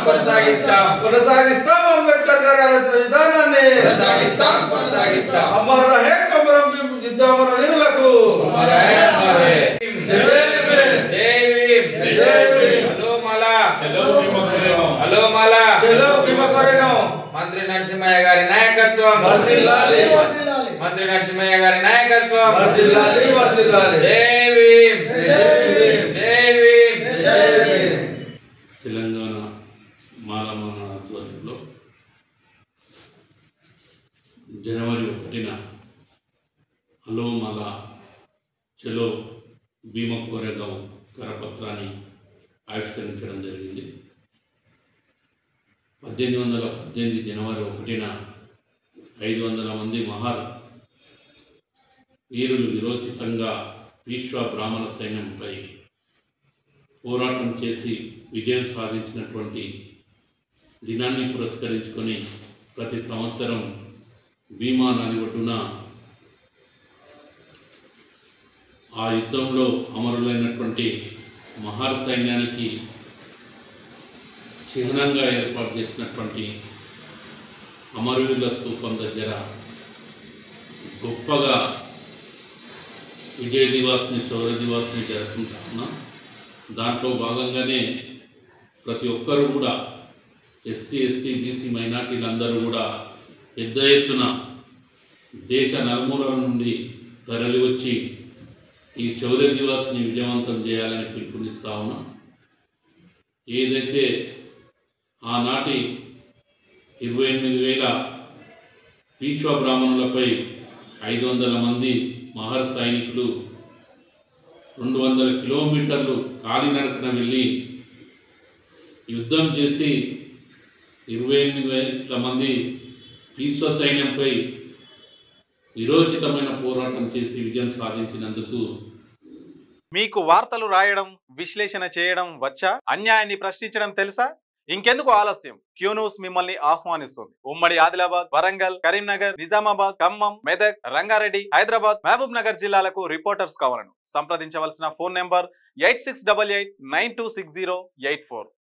కొనసాగిస్తాం అంబేద్కర్ గారి ఆలోచన విధానాన్ని అమర్ రహే కొమరం భీం యుద్ధ అమర వీరులకు మంత్రి నరసింహయ్య గారి నాయకత్వం మంత్రి నరసింహయ్య గారి నాయకత్వం జై భీమ్ జై భీమ్ తెలంగాణ మాలమాన ఆధ్వర్యంలో జనవరి 1న హలో మాల చలో భీమ కోరేగాం కరపత్రాన్ని ఆవిష్కరించడం జరిగింది. 1818 జనవరి 1న 500 మంది మహార్ వీరులు విరోచితంగా విశ్వ బ్రాహ్మణ సైన్యంపై పోరాటం చేసి విజయం సాధించినటువంటి దినాన్ని పురస్కరించుకొని ప్రతి సంవత్సరం భీమా నది ఒడ్డున ఆ యుద్ధంలో అమరులైనటువంటి మహార్ సైన్యానికి చిహ్నంగా ఏర్పాటు చేసినటువంటి అమరవీరుల స్తూపం దగ్గర గొప్పగా విజయ దివాస్ని శౌర్య దివాస్ని జరుపుకుంటున్నాం. దాంట్లో భాగంగానే ప్రతి ఒక్కరు కూడా ఎస్సీ ఎస్టీ బీసీ మైనార్టీలందరూ కూడా పెద్ద ఎత్తున దేశ నలుమూలల నుండి తరలి వచ్చి ఈ శౌర్య దివాస్ని విజయవంతం చేయాలని పిలుపునిస్తా ఉన్నాం. ఏదైతే ఆనాటి 28,000 పీష్వ బ్రాహ్మణులపై 500 మంది మహర్ సైనికులు 200 కిలోమీటర్లు కాలినడకన వెళ్ళి యుద్ధం చేసి 28,000 మంది పీష్వ సైన్యంపై విరోచితమైన పోరాటం చేసి విజయం సాధించినందుకు మీకు వార్తలు రాయడం విశ్లేషణ చేయడం వచ్చా? అన్యాయాన్ని ప్రశ్నించడం తెలుసా? ఇంకెందుకు ఆలస్యం? క్యూ న్యూస్ మిమ్మల్ని ఆహ్వానిస్తుంది. ఉమ్మడి ఆదిలాబాద్, వరంగల్, కరీంనగర్, నిజామాబాద్, ఖమ్మం, మెదక్, రంగారెడ్డి, హైదరాబాద్, మహబూబ్ నగర్ జిల్లాలకు రిపోర్టర్స్ కావాలను సంప్రదించవలసిన ఫోన్ నెంబర్ 8688926084.